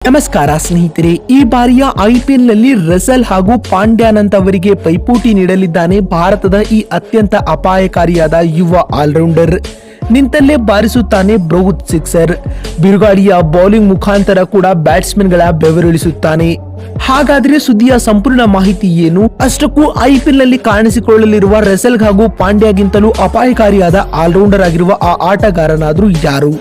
ನಮಸ್ಕಾರ ಸ್ನೇಹಿತರೆ, ಈ ಬಾರಿಯ ಐಪಿಎಲ್ ನಲ್ಲಿ ರಸಲ್ ಹಾಗೂ ಪಾಂಡ್ಯಾನಂತ್ ಅವರಿಗೆ ಪೈಪೋಟಿ ನೀಡಲಿದ್ದಾನೆ ಭಾರತದ ಈ ಅತ್ಯಂತ ಅಪಾಯಕಾರಿಯಾದ ಯುವ ಆಲ್ರೌಂಡರ್. ನಿಂತಲ್ಲೇ ಬಾರಿಸುತ್ತಾನೆ ಬೃಹತ್ ಸಿಕ್ಸರ್. ಬಿರುಗಾಳಿಯ ಬೌಲಿಂಗ್ ಮುಖಾಂತರ ಕೂಡ ಬ್ಯಾಟ್ಸ್ಮನ್ ಗಳ ಬೆವರಿಳಿಸುತ್ತಾನೆ. ಹಾಗಾದ್ರೆ ಸುದ್ದಿಯ ಸಂಪೂರ್ಣ ಮಾಹಿತಿ ಏನು? ಅಷ್ಟಕ್ಕೂ ಐಪಿಎಲ್ ನಲ್ಲಿ ಕಾಣಿಸಿಕೊಳ್ಳಲಿರುವ ರಸಲ್ ಹಾಗೂ ಪಾಂಡ್ಯಾಗಿಂತಲೂ ಅಪಾಯಕಾರಿಯಾದ ಆಲ್ರೌಂಡರ್ ಆಗಿರುವ ಆ ಆಟಗಾರನಾದ್ರೂ ಯಾರು?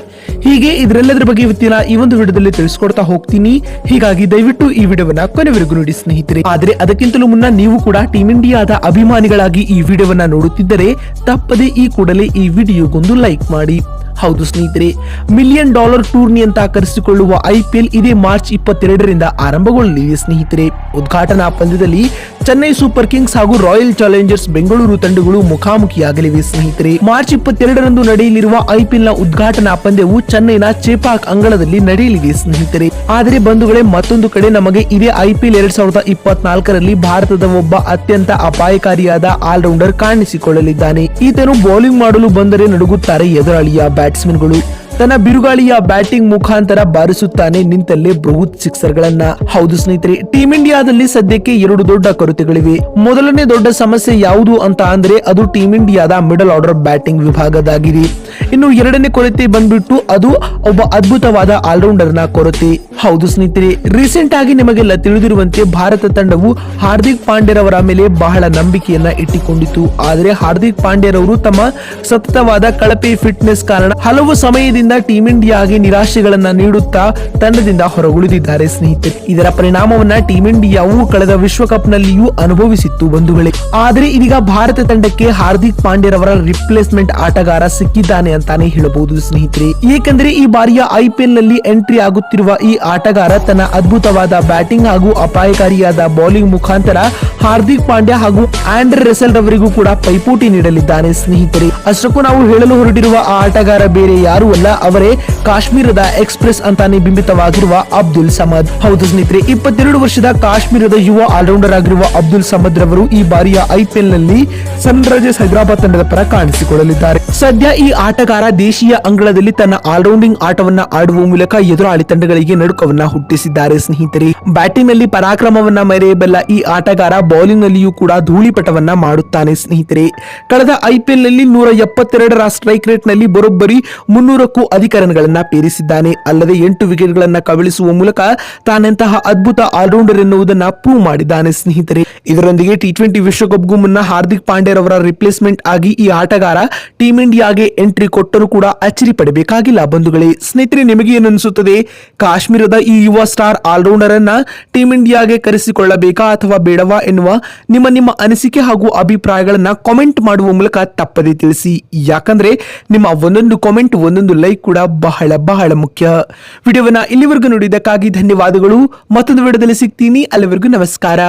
ಹೀಗೆ ಇದರೆಲ್ಲದರ ಬಗ್ಗೆ ಇವತ್ತಿನ ಈ ಒಂದು ವಿಡಿಯೋದಲ್ಲಿ ತಿಳಿಸ್ಕೊಡ್ತಾ ಹೋಗ್ತೀನಿ. ಹೀಗಾಗಿ ದಯವಿಟ್ಟು ಈ ವಿಡಿಯೋವನ್ನ ಕೊನೆವರೆಗೂ ನೋಡಿ ಸ್ನೇಹಿತರೆ. ಆದ್ರೆ ಅದಕ್ಕಿಂತಲೂ ಮುನ್ನ ನೀವು ಕೂಡ ಟೀಮ್ ಇಂಡಿಯಾದ ಅಭಿಮಾನಿಗಳಾಗಿ ಈ ವಿಡಿಯೋವನ್ನ ನೋಡುತ್ತಿದ್ದರೆ ತಪ್ಪದೆ ಈ ಕೂಡಲೇ ಈ ವಿಡಿಯೋಗೊಂದು ಲೈಕ್ ಮಾಡಿ. ಹೌದು ಸ್ನೇಹಿತರೆ, $1 ಮಿಲಿಯನ್ ಟೂರ್ನಿ ಅಂತ ಕರೆಸಿಕೊಳ್ಳುವ ಐಪಿಎಲ್ ಇದೇ ಮಾರ್ಚ್ 22ರಿಂದ ಆರಂಭಗೊಳ್ಳಲಿದೆ ಸ್ನೇಹಿತರೆ. ಉದ್ಘಾಟನಾ ಪಂದ್ಯದಲ್ಲಿ ಚೆನ್ನೈ ಸೂಪರ್ ಕಿಂಗ್ಸ್ ಹಾಗೂ ರಾಯಲ್ ಚಾಲೆಂಜರ್ಸ್ ಬೆಂಗಳೂರು ತಂಡಗಳು ಮುಖಾಮುಖಿಯಾಗಲಿವೆ ಸ್ನೇಹಿತರೆ. ಮಾರ್ಚ್ 22ರಂದು ನಡೆಯಲಿರುವ ಐಪಿಎಲ್ ನ ಉದ್ಘಾಟನಾ ಪಂದ್ಯವು ಚೆನ್ನೈನ ಚೇಪಾಕ್ ಅಂಗಳದಲ್ಲಿ ನಡೆಯಲಿದೆ ಸ್ನೇಹಿತರೆ. ಆದರೆ ಬಂಧುಗಳೇ, ಮತ್ತೊಂದು ಕಡೆ ನಮಗೆ ಇದೇ ಐಪಿಎಲ್ 2024ರಲ್ಲಿ ಭಾರತದ ಒಬ್ಬ ಅತ್ಯಂತ ಅಪಾಯಕಾರಿಯಾದ ಆಲ್ರೌಂಡರ್ ಕಾಣಿಸಿಕೊಳ್ಳಲಿದ್ದಾನೆ. ಈತನು ಬೌಲಿಂಗ್ ಮಾಡಲು ಬಂದರೆ ನಡುಗುತ್ತಾರೆ ಎದುರಾಳಿಯ ಬ್ಯಾಟ್ಸ್ಮನ್ಗಳು. ತನ್ನ ಬಿರುಗಾಳಿಯ ಬ್ಯಾಟಿಂಗ್ ಮುಖಾಂತರ ಬಾರಿಸುತ್ತಾನೆ ನಿಂತಲ್ಲೇ ಬೃಹತ್ ಸಿಕ್ಸರ್ ಗಳನ್ನ. ಹೌದು ಸ್ನೇಹಿತರೆ, ಟೀಮ್ ಇಂಡಿಯಾದಲ್ಲಿ ಸದ್ಯಕ್ಕೆ 2 ದೊಡ್ಡ ಕೊರತೆಗಳಿವೆ. ಮೊದಲನೇ ದೊಡ್ಡ ಸಮಸ್ಯೆ ಯಾವುದು ಅಂತ ಅಂದ್ರೆ ಅದು ಟೀಮ್ ಇಂಡಿಯಾದ ಮಿಡಲ್ ಆರ್ಡರ್ ಬ್ಯಾಟಿಂಗ್ ವಿಭಾಗದಾಗಿದೆ. ಇನ್ನು ಎರಡನೇ ಕೊರತೆ ಬಂದ್ಬಿಟ್ಟು ಅದು ಒಬ್ಬ ಅದ್ಭುತವಾದ ಆಲ್ರೌಂಡರ್ ನ ಕೊರತೆ. ಹೌದು ಸ್ನೇಹಿತರೆ, ರೀಸೆಂಟ್ ಆಗಿ ನಿಮಗೆಲ್ಲ ತಿಳಿದಿರುವಂತೆ ಭಾರತ ತಂಡವು ಹಾರ್ದಿಕ್ ಪಾಂಡ್ಯರವರ ಮೇಲೆ ಬಹಳ ನಂಬಿಕೆಯನ್ನ ಇಟ್ಟುಕೊಂಡಿತು. ಆದರೆ ಹಾರ್ದಿಕ್ ಪಾಂಡ್ಯರವರು ತಮ್ಮ ಸತತವಾದ ಕಳಪೆ ಫಿಟ್ನೆಸ್ ಕಾರಣ ಹಲವು ಸಮಯದಿಂದ ಟೀಮ್ ಇಂಡಿಯಾಗೆ ನಿರಾಶೆಗಳನ್ನ ನೀಡುತ್ತಾ ತಂಡದಿಂದ ಹೊರಗುಳಿದಿದ್ದಾರೆ ಸ್ನೇಹಿತರೆ. ಇದರ ಪರಿಣಾಮವನ್ನ ಟೀಮ್ ಇಂಡಿಯಾವು ಕಳೆದ ವಿಶ್ವಕಪ್ ನಲ್ಲಿಯೂ ಅನುಭವಿಸಿತ್ತು ಬಂಧುಗಳೇ. ಆದರೆ ಇದೀಗ ಭಾರತ ತಂಡಕ್ಕೆ ಹಾರ್ದಿಕ್ ಪಾಂಡ್ಯರವರ ರಿಪ್ಲೇಸ್ಮೆಂಟ್ ಆಟಗಾರ ಸಿಕ್ಕಿದ್ದಾನೆ ಅಂತಾನೆ ಹೇಳಬಹುದು ಸ್ನೇಹಿತರೆ. ಏಕೆಂದರೆ ಈ ಬಾರಿಯ ಐಪಿಎಲ್ ನಲ್ಲಿ ಎಂಟ್ರಿ ಆಗುತ್ತಿರುವ ಈ ಆಟಗಾರ ತನ್ನ ಅದ್ಭುತವಾದ ಬ್ಯಾಟಿಂಗ್ ಹಾಗೂ ಅಪಾಯಕಾರಿಯಾದ ಬೌಲಿಂಗ್ ಮುಖಾಂತರ ಹಾರ್ದಿಕ್ ಪಾಂಡ್ಯ ಹಾಗೂ ಆಂಡ್ರೆ ರಸೆಲ್ ರವರಿಗೂ ಕೂಡ ಪೈಪೋಟಿ ನೀಡಲಿದ್ದಾನೆ ಸ್ನೇಹಿತರೆ. ಅಷ್ಟಕ್ಕೂ ನಾವು ಹೇಳಲು ಹೊರಟಿರುವ ಆ ಆಟಗಾರ ಬೇರೆ ಯಾರು ಅಲ್ಲ, ಅವರೇ ಕಾಶ್ಮೀರದ ಎಕ್ಸ್ಪ್ರೆಸ್ ಅಂತಾನೆ ಬಿಂಬಿತವಾಗಿರುವ ಅಬ್ದುಲ್ ಸಮದ್. ಹೌದು ಸ್ನೇಹಿತರೆ, 22 ವರ್ಷದ ಕಾಶ್ಮೀರದ ಯುವ ಆಲ್ರೌಂಡರ್ ಆಗಿರುವ ಅಬ್ದುಲ್ ಸಮದ್ ರವರು ಈ ಬಾರಿಯ ಐಪಿಎಲ್ ನಲ್ಲಿ ಸನ್ರೈಸರ್ಸ್ ಹೈದರಾಬಾದ್ ತಂಡದ ಪರ ಕಾಣಿಸಿಕೊಳ್ಳಲಿದ್ದಾರೆ. ಸದ್ಯ ಈ ಆಟಗಾರ ದೇಶೀಯ ಅಂಗಳದಲ್ಲಿ ತನ್ನ ಆಲ್ರೌಂಡಿಂಗ್ ಆಟವನ್ನ ಆಡುವ ಮೂಲಕ ಎದುರಾಳಿ ತಂಡಗಳಿಗೆ ನಡುಕವನ್ನ ಹುಟ್ಟಿಸಿದ್ದಾರೆ ಸ್ನೇಹಿತರೆ. ಬ್ಯಾಟಿಂಗ್ ನಲ್ಲಿ ಪರಾಕ್ರಮವನ್ನ ಮೆರೆಯಬಲ್ಲ ಈ ಆಟಗಾರ ಬೌಲಿಂಗ್ ನಲ್ಲಿಯೂ ಕೂಡ ಧೂಳಿಪಟವನ್ನ ಮಾಡುತ್ತಾನೆ ಸ್ನೇಹಿತರೆ. ಕಳೆದ ಐಪಿಎಲ್ ನಲ್ಲಿ 172ರ ಸ್ಟ್ರೈಕ್ ರೇಟ್ ನಲ್ಲಿ ಬರೋಬ್ಬರಿ 300ಕ್ಕೂ ಅಧಿಕ ರನ್ ಗಳನ್ನ ಪೇರಿಸಿದ್ದಾನೆ. ಅಲ್ಲದೆ 8 ವಿಕೆಟ್ ಗಳನ್ನ ಕಬಳಿಸುವ ಮೂಲಕ ತಾನೆಂತಹ ಅದ್ಭುತ ಆಲ್ರೌಂಡರ್ ಎನ್ನುವುದನ್ನ ಪ್ರೂವ್ ಮಾಡಿದ್ದಾನೆ ಸ್ನೇಹಿತರೆ. ಇದರೊಂದಿಗೆ T20 ವಿಶ್ವಕಪ್ಗೂ ಮುನ್ನ ಹಾರ್ದಿಕ್ ಪಾಂಡ್ಯರವರ ರಿಪ್ಲೇಸ್ಮೆಂಟ್ ಆಗಿ ಈ ಆಟಗಾರ ಟೀಮ್ ಇಂಡಿಯಾಗೆ ಎಂಟ್ರಿ ಕೊಟ್ಟರೂ ಕೂಡ ಅಚ್ಚರಿ ಪಡಬೇಕಾಗಿಲ್ಲ ಬಂಧುಗಳೇ. ಸ್ನೇಹಿತರೆ, ನಿಮಗೆ ಏನು ಅನಿಸುತ್ತದೆ? ಕಾಶ್ಮೀರದ ಈ ಯುವ ಸ್ಟಾರ್ ಆಲ್ರೌಂಡರ್ ಅನ್ನ ಟೀಮ್ ಇಂಡಿಯಾಗೆ ಕರೆಸಿಕೊಳ್ಳಬೇಕಾ ಅಥವಾ ಬೇಡವಾ ಎನ್ನುವ ನಿಮ್ಮ ಅನಿಸಿಕೆ ಹಾಗೂ ಅಭಿಪ್ರಾಯಗಳನ್ನ ಕಾಮೆಂಟ್ ಮಾಡುವ ಮೂಲಕ ತಪ್ಪದೇ ತಿಳಿಸಿ. ಯಾಕಂದ್ರೆ ನಿಮ್ಮ ಒಂದೊಂದು ಕಾಮೆಂಟ್ ಒಂದೊಂದು ಲೈಕ್ ಕೂಡ ಬಹಳ ಬಹಳ ಮುಖ್ಯ. ವಿಡಿಯೋವನ್ನ ಇಲ್ಲಿವರೆಗೂ ನೋಡಿದ್ದಕ್ಕಾಗಿ ಧನ್ಯವಾದಗಳು. ಮತ್ತೊಂದು ವಿಡಿಯೋದಲ್ಲಿ ಸಿಗ್ತೀನಿ. ಅಲ್ಲಿವರೆಗೂ ನಮಸ್ಕಾರ.